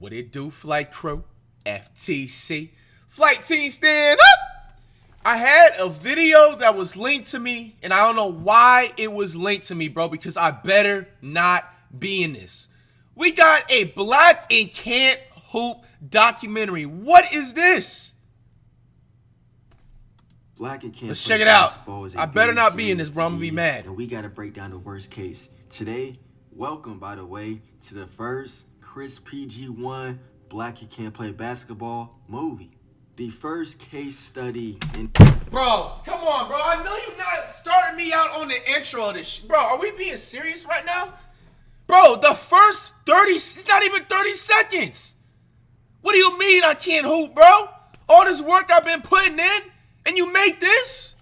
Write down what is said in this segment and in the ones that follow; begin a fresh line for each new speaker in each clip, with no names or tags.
What it do, flight crew? FTC. Flight team, stand up! I had a video that was linked to me, and I don't know why it was linked to me, bro, because I better not be in this. We got a Black and Can't Hoop documentary. What is this?
Black and Can't
Let's
Play
check it out.
Basketball is a
I better
very
not be in
serious
this, bro. I'm gonna be
disease,
mad.
And we gotta break down the worst case. Today, welcome, by the way, to the first Chris PG-1 Black and Can't Play Basketball movie. The first case study in...
Bro, come on, bro. I know you're not starting me out on the intro of this shit. Bro, are we being serious right now? Bro, the first 30, it's not even 30 seconds. What do you mean I can't hoop, bro? All this work I've been putting in, and you make this?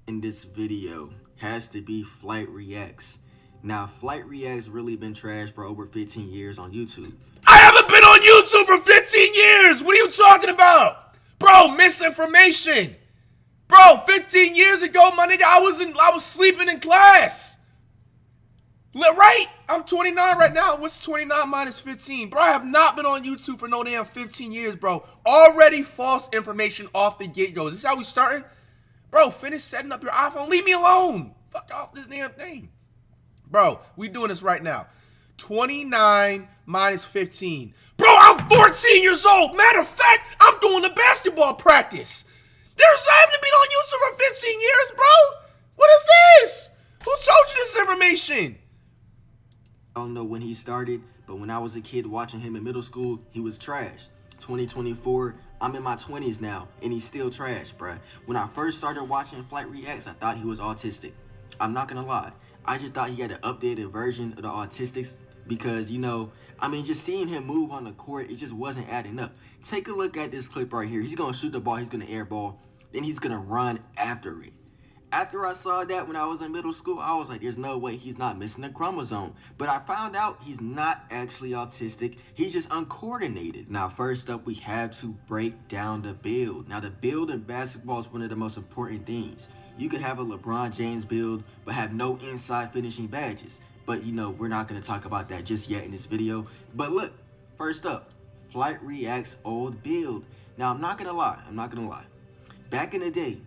in this video has to be Flight Reacts. Now, Flight Reacts really been trashed for over 15 years on YouTube.
I haven't been on YouTube for 15 years. What are you talking about? Bro, misinformation. Bro, 15 years ago, my nigga, I was sleeping in class. Right? I'm 29 right now. What's 29 minus 15? Bro, I have not been on YouTube for no damn 15 years, bro. Already false information off the get-go. Is this how we starting? Bro, finish setting up your iPhone. Leave me alone. Fuck off this damn thing. Bro, we doing this right now. 29 minus 15. Bro, I'm 14 years old. Matter of fact, I'm going to basketball practice. I haven't been on YouTube for 15 years, bro. What is this? Who told you this information?
I don't know when he started, but when I was a kid watching him in middle school, he was trash. 2024, I'm in my 20s now, and he's still trash, bruh. When I first started watching Flight Reacts, I thought he was autistic. I'm not gonna lie. I just thought he had an updated version of the autistics because, just seeing him move on the court, it just wasn't adding up. Take a look at this clip right here. He's gonna shoot the ball, he's gonna airball, then he's gonna run after it. After I saw that when I was in middle school, I was like, there's no way he's not missing a chromosome. But I found out he's not actually autistic. He's just uncoordinated. Now, first up, we have to break down the build. Now, the build in basketball is one of the most important things. You could have a LeBron James build, but have no inside finishing badges. But, we're not going to talk about that just yet in this video. But look, first up, Flight Reacts old build. Now, I'm not going to lie. Back in the day,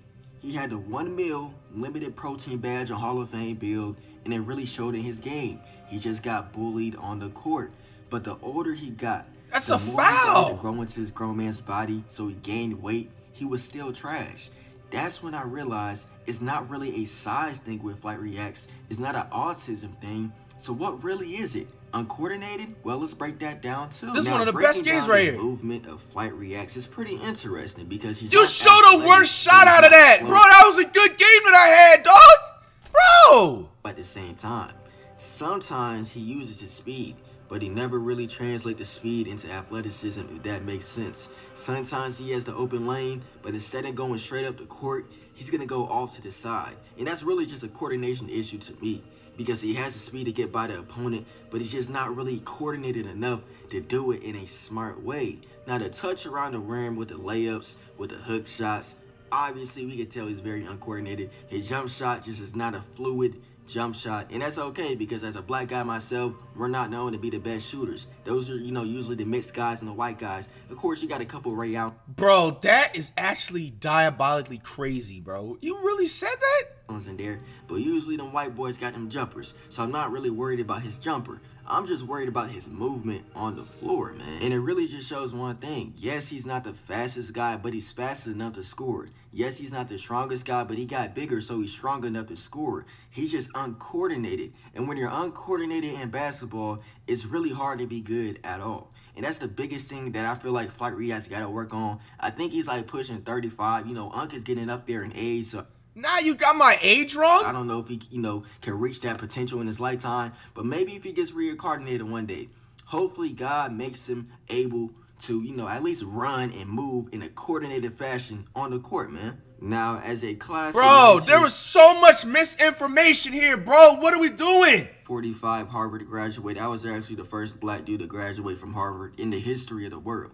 he had the 1 mil limited protein badge on Hall of Fame build, and it really showed in his game. He just got bullied on the court. But the older he got,
That's
the
a
more he started
foul.
to grow into his grown man's body, so he gained weight, he was still trash. That's when I realized it's not really a size thing with Flight Reacts. It's not an autism thing. So what really is it? Uncoordinated? Well, let's break that down too.
This is
Now,
one of the
breaking
best games
down
right
the
here.
movement of Flight Reacts is pretty interesting because he's
You
not
showed the
athletic,
worst
but
shot
he's
out of
not
that.
slow.
Bro, that was a good game that I had, dog. Bro.
At the same time, sometimes he uses his speed, but he never really translates the speed into athleticism, if that makes sense. Sometimes he has the open lane, but instead of going straight up the court, he's going to go off to the side. And that's really just a coordination issue to me, because he has the speed to get by the opponent, but he's just not really coordinated enough to do it in a smart way. Now, the touch around the rim with the layups, with the hook shots, obviously we can tell he's very uncoordinated. His jump shot just is not a fluid jump shot, and that's okay because as a black guy myself, we're not known to be the best shooters. Those are, usually the mixed guys and the white guys. Of course, you got a couple Ray Allen
Bro, that is actually diabolically crazy, bro. You really said that?
in there, but usually them white boys got them jumpers, so I'm not really worried about his jumper. I'm just worried about his movement on the floor, man. And it really just shows one thing. Yes, he's not the fastest guy, but he's fast enough to score. Yes, he's not the strongest guy, but he got bigger, so he's strong enough to score. He's just uncoordinated. And when you're uncoordinated in basketball, it's really hard to be good at all. And that's the biggest thing that I feel like Flight Reacts got to work on. I think he's like pushing 35. Unc is getting up there in age, so
Now you got my age wrong?
I don't know if he, can reach that potential in his lifetime, but maybe if he gets reincarnated one day, hopefully God makes him able to, at least run and move in a coordinated fashion on the court, man. Now, as a class
Bro, there was so much misinformation here, bro. What are we doing?
45 Harvard graduate, I was actually the first black dude to graduate from Harvard in the history of the world.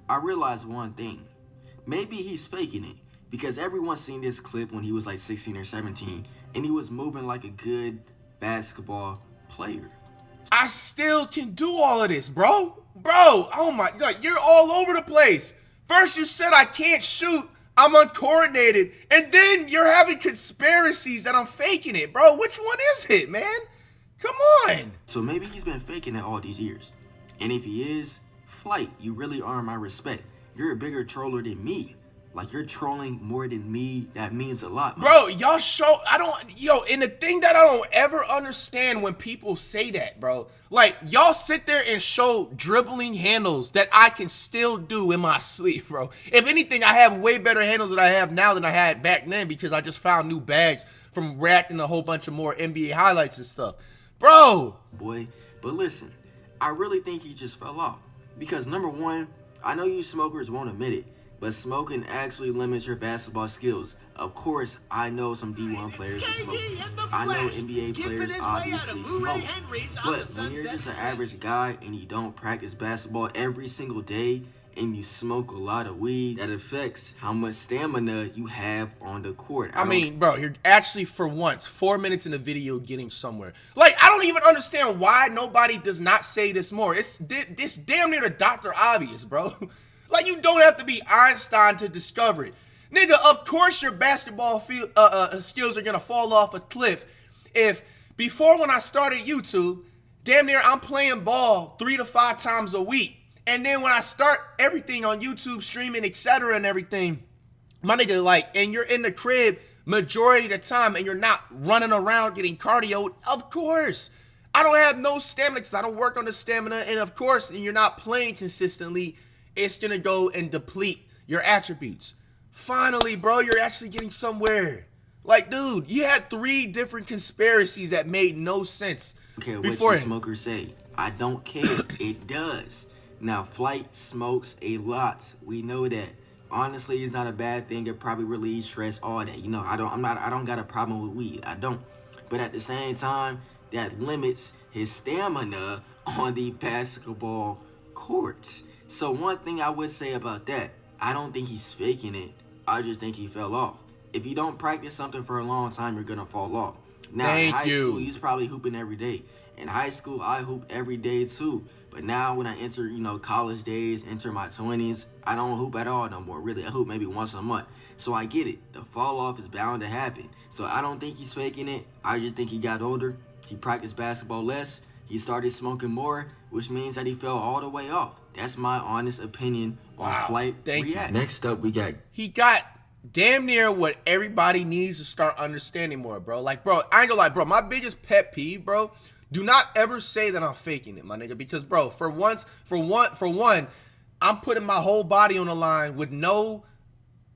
I realized one thing. Maybe he's faking it. Because everyone's seen this clip when he was like 16 or 17, and he was moving like a good basketball player.
I still can do all of this, bro. Bro, oh my God, you're all over the place. First you said I can't shoot, I'm uncoordinated, and then you're having conspiracies that I'm faking it, bro. Which one is it, man? Come on.
So maybe he's been faking it all these years. And if he is, Flight, you really earn my respect. You're a bigger troller than me. Like, you're trolling more than me. That means a lot, man.
Bro, y'all show, and the thing that I don't ever understand when people say that, bro, like, y'all sit there and show dribbling handles that I can still do in my sleep, bro. If anything, I have way better handles than I have now than I had back then because I just found new bags from reacting to a whole bunch of more NBA highlights and stuff. Bro.
Boy, but listen, I really think he just fell off. Because number one, I know you smokers won't admit it, but smoking actually limits your basketball skills. Of course, I know some D1 players who smoke. I know NBA players obviously smoke. But when you're just an average guy and you don't practice basketball every single day and you smoke a lot of weed, that affects how much stamina you have on the court.
I mean, bro, you're actually for once 4 minutes in the video getting somewhere. Like, I don't even understand why nobody does not say this more. It's damn near the Dr. Obvious, bro. Like, you don't have to be Einstein to discover it. Nigga, of course your basketball skills are gonna fall off a cliff if before when I started YouTube, damn near I'm playing ball 3 to 5 times a week. And then when I start everything on YouTube, streaming, etc. and everything, my nigga, like, and you're in the crib majority of the time and you're not running around getting cardio, of course. I don't have no stamina because I don't work on the stamina. And of course, and you're not playing consistently, it's going to go and deplete your attributes. Finally, bro, you're actually getting somewhere. Like, dude, you had 3 different conspiracies that made no sense.
Okay, what you smokers say. I don't care. It does. Now, Flight smokes a lot. We know that. Honestly, it's not a bad thing. It probably relieves stress, all that. You know, I don't got a problem with weed. I don't. But at the same time, that limits his stamina on the basketball court. So one thing I would say about that, I don't think he's faking it. I just think he fell off. If you don't practice something for a long time, you're going to fall off. Now, in high school, he's probably hooping every day. In high school, I hoop every day too. But now when I enter, college days, enter my 20s, I don't hoop at all no more. Really, I hoop maybe once a month. So I get it. The fall off is bound to happen. So I don't think he's faking it. I just think he got older. He practiced basketball less. He started smoking more, which means that he fell all the way off. That's my honest opinion on Flight React. Next up,
he got damn near what everybody needs to start understanding more, bro. Like, bro, I ain't gonna lie, bro. My biggest pet peeve, bro, do not ever say that I'm faking it, my nigga. Because, bro, for one, I'm putting my whole body on the line with no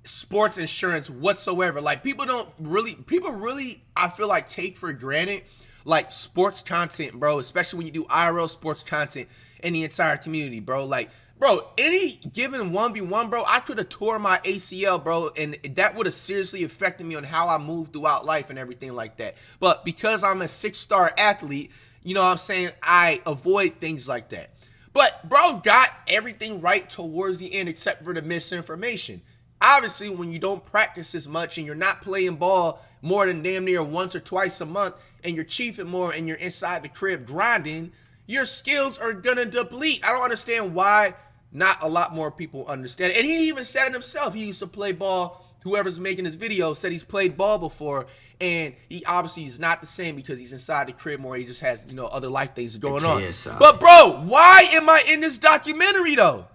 sports insurance whatsoever. Like, people really, I feel like, take for granted, like, sports content, bro. Especially when you do IRL sports content in the entire community, bro. Like, bro, any given 1v1, bro, I could have tore my ACL, bro, and that would have seriously affected me on how I move throughout life and everything like that. But because I'm a 6-star athlete, you know what I'm saying, I avoid things like that. But, bro, got everything right towards the end except for the misinformation. Obviously, when you don't practice as much and you're not playing ball more than damn near once or twice a month and you're chiefing more and you're inside the crib grinding, your skills are gonna deplete. I don't understand why not a lot more people understand. And he even said it himself. He used to play ball. Whoever's making this video said he's played ball before, and he obviously is not the same because he's inside the crib more. He just has, other life things going on. But, bro, why am I in this documentary, though?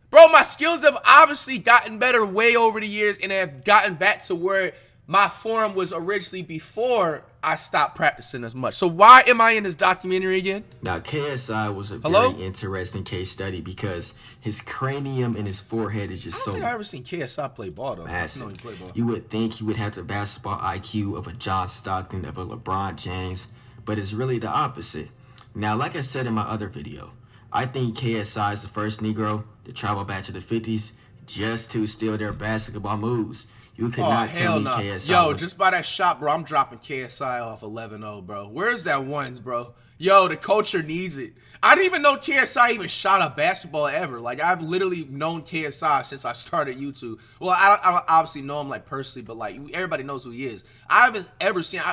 Bro, my skills have obviously gotten better way over the years and have gotten back to where my form was originally before I stopped practicing as much. So why am I in this documentary again?
Now, KSI was a very interesting case study because his cranium and his forehead is just so... I don't think
I've ever seen KSI play ball, though.
Massive. You would think he would have the basketball IQ of a John Stockton, of a LeBron James, but it's really the opposite. Now, like I said in my other video, I think KSI is the first Negro to travel back to the 50s just to steal their basketball moves. You could not tell me KSI.
Yo, just by that shot, bro, I'm dropping KSI off 11-0, bro. Where's that ones, bro? Yo, the culture needs it. I didn't even know KSI even shot a basketball ever. Like, I've literally known KSI since I started YouTube. Well, I don't obviously know him, like, personally, but, like, everybody knows who he is. I've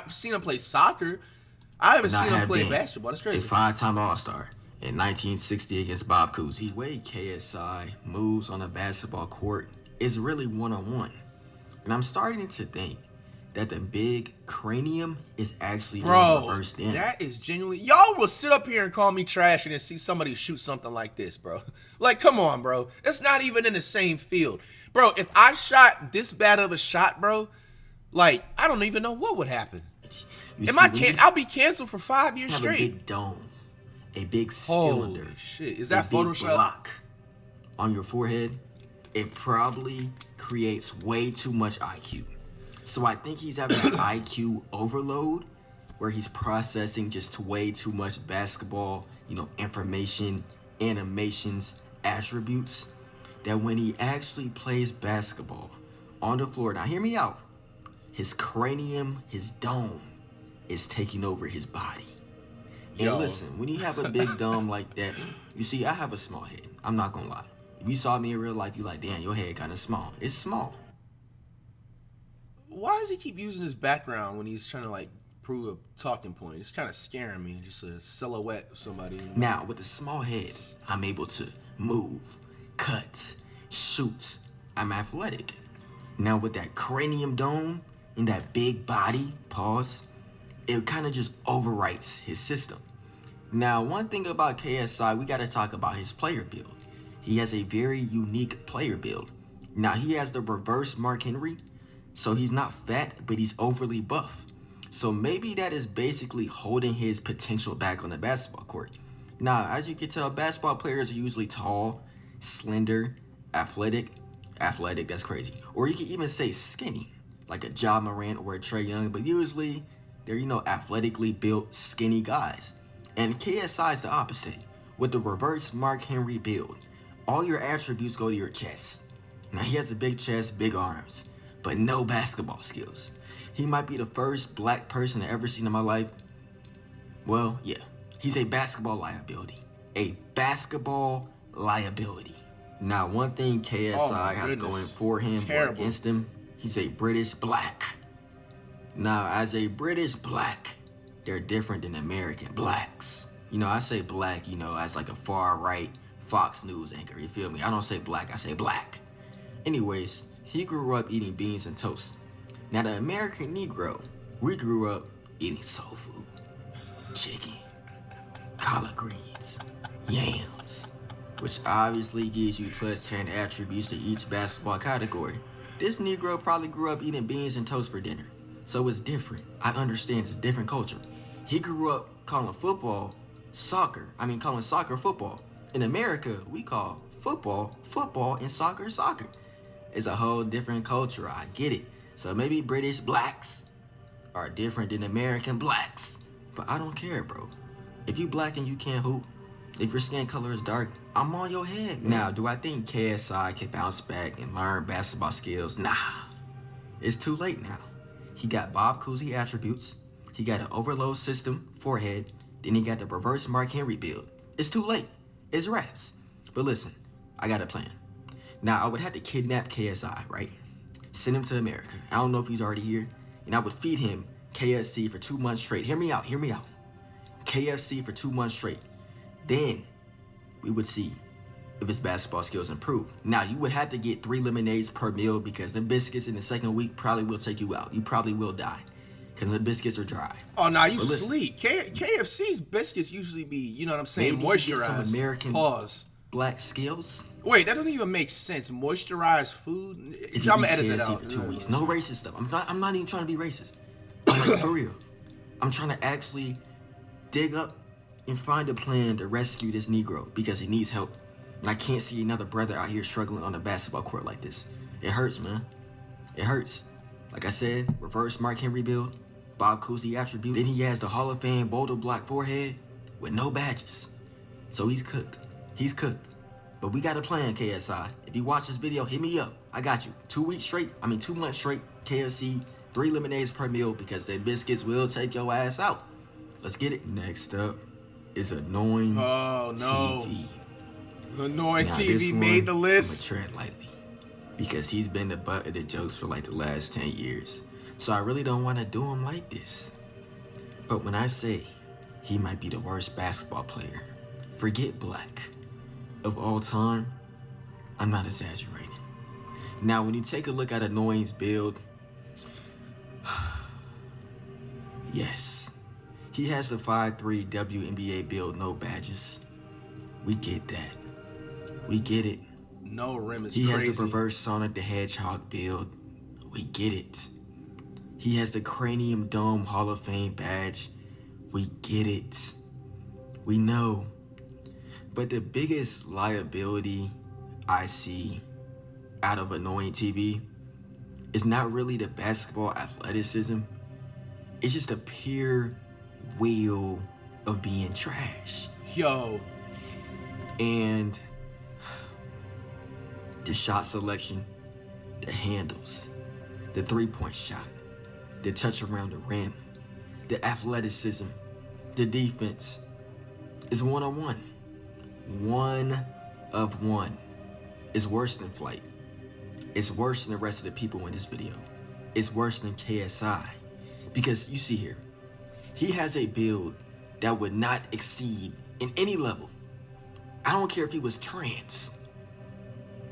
seen him play soccer. I haven't seen him play basketball. That's crazy.
A 5-time All-Star. in 1960 against Bob Cousy. The way KSI moves on a basketball court is really one-on-one. And I'm starting to think that the big cranium is actually being reversed in.
That is genuinely... Y'all will sit up here and call me trash and then see somebody shoot something like this, bro. Like, come on, bro. It's not even in the same field. Bro, if I shot this bad of a shot, bro, like, I don't even know what would happen. I'll be canceled for 5 years straight.
A big dome, a big cylinder.
Holy shit. Is that Photoshop?
Big block on your forehead. It probably creates way too much IQ. So I think he's having an IQ overload where he's processing just way too much basketball, information, animations, attributes, that when he actually plays basketball on the floor, now hear me out, his cranium, his dome is taking over his body. And listen, when you have a big dome like that, you see, I have a small head. I'm not gonna lie. If you saw me in real life, you like, damn, your head kind of small. It's small.
Why does he keep using his background when he's trying to, like, prove a talking point? It's kind of scaring me, just a silhouette of somebody.
Now, with a small head, I'm able to move, cut, shoot. I'm athletic. Now, with that cranium dome and that big body, it kind of just overwrites his system. Now, one thing about KSI, we got to talk about his player build. He has a very unique player build. Now, he has the reverse Mark Henry. So he's not fat, but he's overly buff. So maybe that is basically holding his potential back on the basketball court. Now, as you can tell, basketball players are usually tall, slender, athletic, that's crazy. Or you can even say skinny, like a Ja Morant or a Trae Young, but usually they're, athletically built, skinny guys. And KSI is the opposite. With the reverse Mark Henry build, all your attributes go to your chest. Now, he has a big chest, big arms, but no basketball skills. He might be the first black person I've ever seen in my life. Well, yeah, he's a basketball liability. A basketball liability. Now, one thing KSI has going for him or against him, he's a British black. Now, as a British black, they're different than American blacks. I say black, as like a far right Fox News anchor, you feel me? I don't say black, I say black. Anyways, he grew up eating beans and toast. Now, the American Negro, we grew up eating soul food, chicken, collard greens, yams, which obviously gives you plus 10 attributes to each basketball category. This Negro probably grew up eating beans and toast for dinner. So it's different. I understand it's a different culture. He grew up calling soccer football. In America, we call football, and soccer. It's a whole different culture, I get it. So maybe British blacks are different than American blacks. But I don't care, bro. If you black and you can't hoop, if your skin color is dark, I'm on your head, man. Now, do I think KSI can bounce back and learn basketball skills? Nah. It's too late now. He got Bob Cousy attributes. He got an overload system, forehead. Then he got the reverse Mark Henry build. It's too late. It's raps. But listen, I got a plan. Now, I would have to kidnap KSI, right? Send him to America. I don't know if he's already here. And I would feed him KFC for 2 months straight. Hear me out. KFC for 2 months straight. Then we would see if his basketball skills improve. Now, you would have to get 3 lemonades per meal because the biscuits in the second week probably will take you out. You probably will die because the biscuits are dry.
Oh, now you sleep. KFC's biscuits usually be, you know what I'm saying, moisturized.
Some American black skills.
Wait, that doesn't even make sense. Moisturized food.
If you eat KFC for 2 weeks, no racist stuff. I'm not even trying to be racist. I'm like, for real. I'm trying to actually dig up and find a plan to rescue this Negro because he needs help. And I can't see another brother out here struggling on a basketball court like this. It hurts, man. It hurts. Like I said, reverse Mark Henry build, Bob Cousy attribute. Then he has the Hall of Fame boulder block forehead with no badges. So he's cooked. But we got a plan, KSI. If you watch this video, hit me up. I got you. 2 months straight, KFC, 3 lemonades per meal because the biscuits will take your ass out. Let's get it. Next up is Annoying TV.
Annoying TV made the list.
I'm gonna tread lightly because he's been the butt of the jokes for like the last 10 years. So I really don't want to do him like this. But when I say he might be the worst basketball player forget black. Of all time, I'm not exaggerating. Now, when you take a look at Annoying's build, yes, he has the 5'3" WNBA build, no badges. We get that. We get it.
No rim is
He
crazy.
has the reverse Sonic the Hedgehog build. We get it. He has the Cranium Dome Hall of Fame badge. We get it. We know. But the biggest liability I see out of Annoying TV is not really the basketball athleticism. It's just a pure will of being trash.
Yo.
And the shot selection, the handles, the three-point shot, the touch around the rim, the athleticism, the defense is one-on-one. One of one. It's worse than Flight. It's worse than the rest of the people in this video. It's worse than KSI. Because you see here, he has a build that would not exceed in any level. I don't care if he was trans.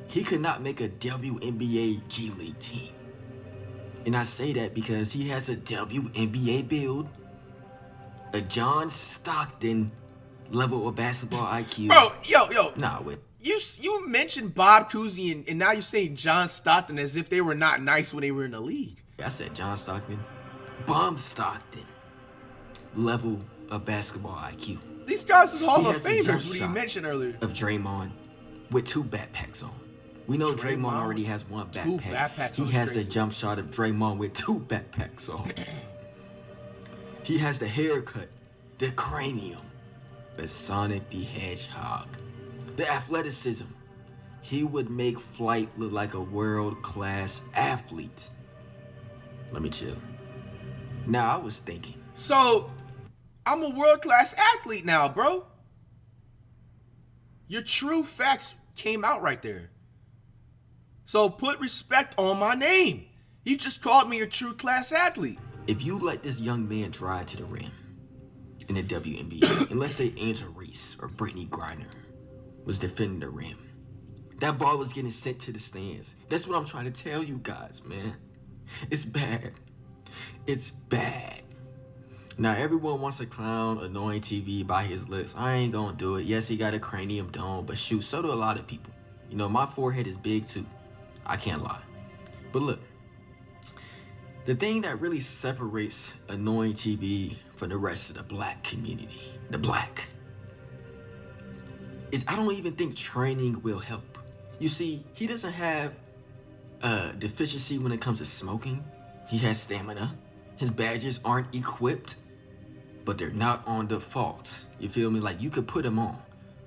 He could not make a WNBA G League team. And I say that because he has a WNBA build, a John Stockton level of basketball IQ.
Bro, yo.
Nah, wait.
You mentioned Bob Cousy and now you're saying John Stockton as if they were not nice when they were in the league.
I said John Stockton. Bum Stockton level of basketball IQ.
These guys is Hall
He
of
has a jump
Famers, what you
shot
mentioned earlier.
Of Draymond with 2 backpacks on. We know Draymond already has 1
2
backpack.
backpacks
He
on
has
is
the
crazy.
jump shot of Draymond with 2 backpacks on. He has the haircut, the cranium, the Sonic the Hedgehog, the athleticism. He would make Flight look like a world-class athlete. Let me chill. Now, I was thinking.
So, I'm a world-class athlete now, bro. Your true facts came out right there. So put respect on my name. You just called me a true class athlete.
If you let this young man drive to the rim in the WNBA, and let's say Angel Reese or Brittany Griner was defending the rim, that ball was getting sent to the stands. That's what I'm trying to tell you guys, man. It's bad. It's bad. Now, everyone wants to clown Annoying TV by his looks. I ain't gonna do it. Yes, he got a cranium dome, but shoot, so do a lot of people. You know, my forehead is big too. I can't lie. But look, the thing that really separates Annoying TV from the rest of the black community, is I don't even think training will help. You see, he doesn't have a deficiency when it comes to smoking. He has stamina. His badges aren't equipped, but they're not on defaults. You feel me? Like, you could put him on.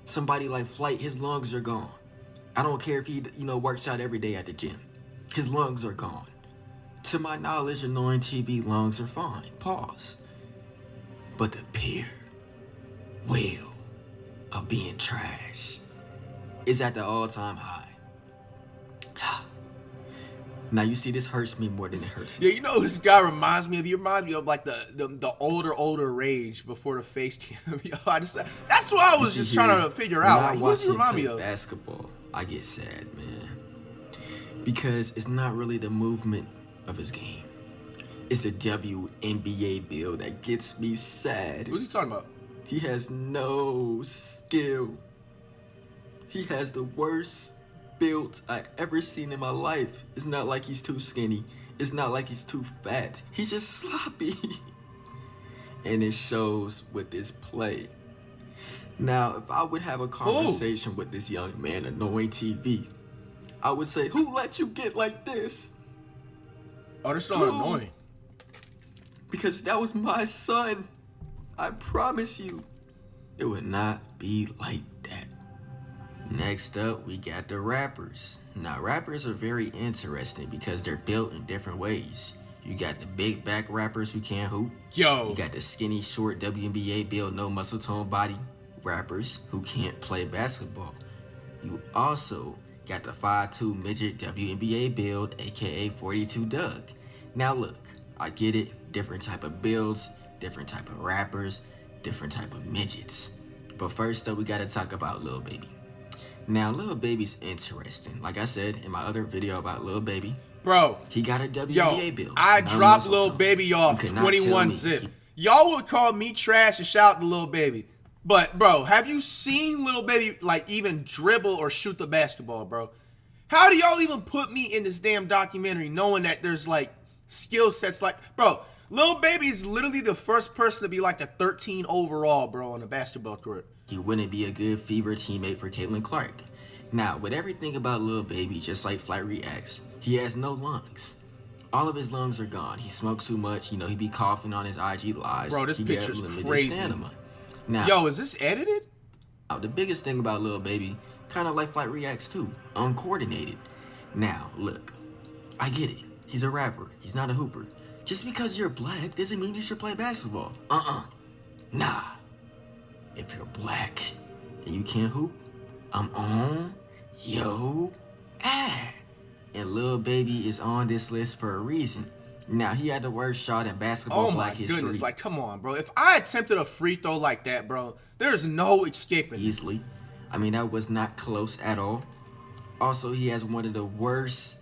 Somebody like Flight, his lungs are gone. I don't care if he, works out every day at the gym. His lungs are gone. To my knowledge, Annoying TV lungs are fine. Pause. But the pure will of being trash is at the all-time high. Now, you see, this hurts me more than it hurts you.
Yeah, you know who this guy reminds me of? He reminds me of like the older Rage before the face cam. That's what I was just trying to figure out. Like, who does he remind me of?
Basketball, I get sad, man. Because it's not really the movement of his game. It's a WNBA build that gets me sad.
What's he talking about?
He has no skill. He has the worst build I ever seen in my life. It's not like he's too skinny. It's not like he's too fat. He's just sloppy. And it shows with this play. Now, if I would have a conversation with this young man, Annoying TV, I would say, who let you get like this?
Oh, they're so annoying.
Because that was my son. I promise you, it would not be like that. Next up, we got the rappers. Now, rappers are very interesting because they're built in different ways. You got the big back rappers who can't hoop.
Yo.
You got the skinny, short WNBA build, no muscle tone body rappers who can't play basketball. You also got the 5'2" midget WNBA build, aka 42 Doug. Now look, I get it, different type of builds, different type of rappers, different type of midgets. But first though, we gotta talk about Lil Baby. Now, Lil Baby's interesting. Like I said in my other video about Lil Baby,
Bro,
he got a WNBA
yo,
bill.
I
no
dropped Lil
mistletoe.
Baby off
You cannot tell
21
me
zip. Y'all would call me trash and shout out to Lil Baby. But, bro, have you seen Lil Baby, like, even dribble or shoot the basketball, bro? How do y'all even put me in this damn documentary knowing that there's, like, skill sets like... Bro, Lil Baby is literally the first person to be, like, a 13 overall, bro, on the basketball court.
He wouldn't be a good fever teammate for Caitlin Clark. Now, with everything about Lil Baby, just like Flight reacts, he has no lungs. All of his lungs are gone. He smokes too much. You know, he be coughing on his IG lives.
Bro, this
he
picture's
limited
crazy.
Stamina. Now,
Yo, is this edited?
the biggest thing about Lil Baby, kind of like Flight reacts too, uncoordinated. Now, look, I get it. He's a rapper. He's not a hooper. Just because you're black doesn't mean you should play basketball. Nah. If you're black and you can't hoop, I'm on yo ass. And Lil Baby is on this list for a reason. Now, he had the worst shot in basketball black history.
Goodness, like, come on, bro. If I attempted a free throw like that, bro, there's no escaping.
Easily. I mean, that was not close at all. Also, he has one of the worst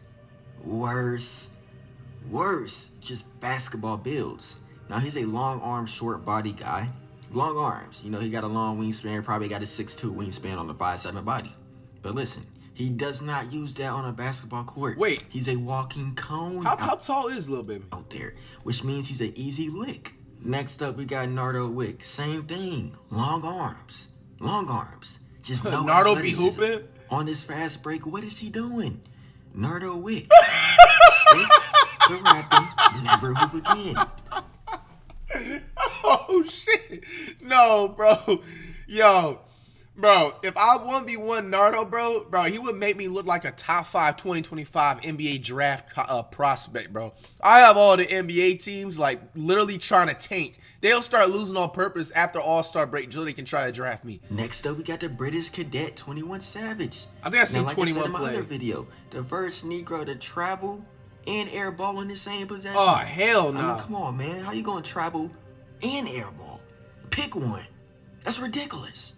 just basketball builds. Now, he's a long arm, short body guy. Long arms. You know, he got a long wingspan, probably got a 6'2" wingspan on the 5'7" body. But listen, he does not use that on a basketball court.
Wait.
He's a walking cone
How tall is Lil Baby?
out there, which means he's an easy lick. Next up, we got Nardo Wick. Same thing. Long arms. Long arms. Just no
Nardo be
athleticism.
hooping?
On this fast break, what is he doing? Nardo Wick. Stick to rapping, never hoop again.
Oh, shit. No, bro. Yo, bro, if I 1v1 Nardo, bro, he would make me look like a top 5 2025 NBA draft prospect, bro. I have all the NBA teams, like, literally trying to tank. They'll start losing on purpose after All-Star break so they can try to draft me.
Next up, we got the British cadet 21 Savage.
I think I seen
now, like
21
I said in my
play.
other video, the first Negro to travel and airball in the same possession.
Oh, hell no.
I mean, come on, man. How you gonna travel and airball? Pick one. That's ridiculous.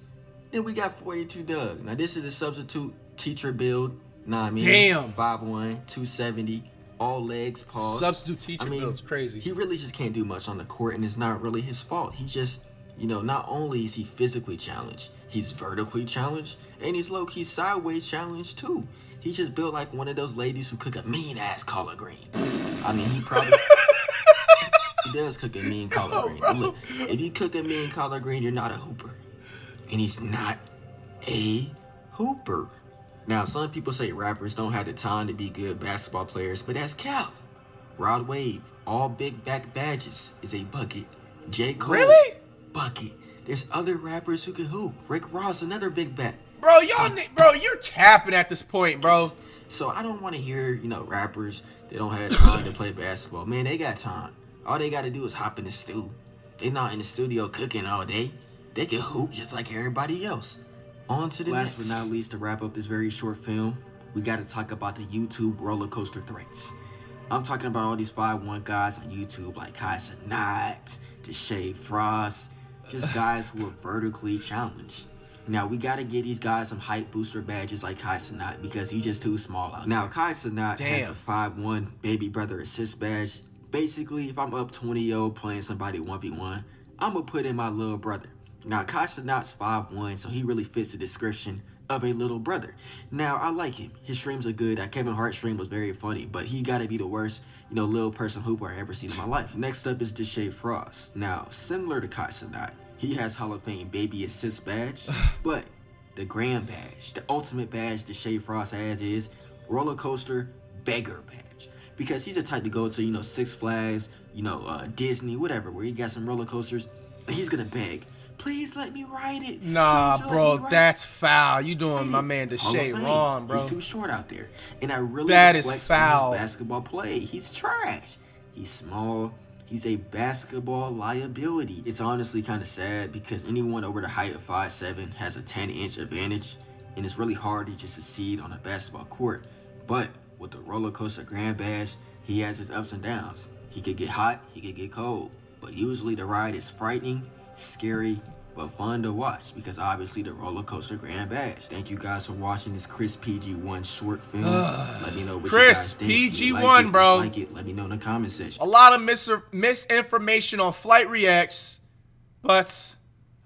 Then we got 42 Doug. Now, this is a substitute teacher build. Nah, I mean,
Damn.
5'1", 270, all legs, paws.
Substitute teacher build's crazy.
He really just can't do much on the court, and it's not really his fault. He just, you know, not only is he physically challenged, he's vertically challenged, and he's low-key sideways challenged, too. He just built like one of those ladies who cook a mean-ass collard green. I mean, he probably... he does cook a mean collard green. But look, if you cook a mean collard green, you're not a hooper. And he's not a hooper. Now, some people say rappers don't have the time to be good basketball players, but that's cap. Rod Wave, all big back badges, is a bucket. J. Cole,
Really?
bucket. There's other rappers who can hoop. Rick Ross, another big back.
Bro, bro, you're capping at this point, bro.
So I don't want to hear, you know, rappers that don't have time to play basketball. Man, they got time. All they got to do is hop in the stew. They not in the studio cooking all day. They can hoop just like everybody else. On to the next. Last but not least, to wrap up this very short film, we got to talk about the YouTube roller coaster threats. I'm talking about all these 5'1" guys on YouTube like Kai Cenat, Deshae Frost, just guys who are vertically challenged. Now, we got to get these guys some height booster badges like Kai Cenat because he's just too small out. Now, Kai Cenat has the 5'1" baby brother assist badge. Basically, if I'm up 20-0 playing somebody 1v1, I'm going to put in my little brother. Now, Kai Cenat's 5'1", so he really fits the description of a little brother. Now, I like him. His streams are good. That Kevin Hart stream was very funny, but he got to be the worst, you know, little person hooper I ever seen in my life. Next up is Deshae Frost. Now, similar to Kai Cenat, he has Hall of Fame baby assist badge, but the grand badge, the ultimate badge Deshae Frost has is roller coaster beggar badge. Because he's the type to go to, you know, Six Flags, you know, Disney, whatever, where he got some roller coasters, and he's gonna beg, please let me ride it.
Nah,
Please
bro,
let me ride
that's foul. You doing
it."
my man
Hall of
Deshae
Fame.
wrong, bro.
He's too short out there. And I really
That is
reflects
foul.
on his basketball play. He's trash. He's small. He's a basketball liability. It's honestly kind of sad because anyone over the height of 5'7" has a 10-inch advantage, and it's really hard to just succeed on a basketball court. But with the roller coaster grand badge, he has his ups and downs. He could get hot, he could get cold, but usually the ride is frightening, scary, but fun to watch because obviously the roller coaster grand bash. Thank you guys for watching this Chris PG1 short film. Let me know what you guys think.
PG1, bro.
Dislike it, let me know in the comment section.
A lot of misinformation on Flight Reacts, but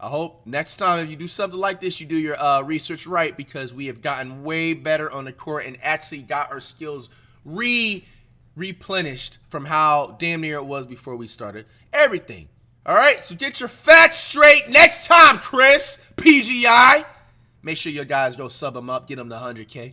I hope next time if you do something like this, you do your research right, because we have gotten way better on the court and actually got our skills replenished from how damn near it was before we started everything. All right, so get your facts straight next time, Chris PGI. Make sure you guys go sub him up, get him to 100K.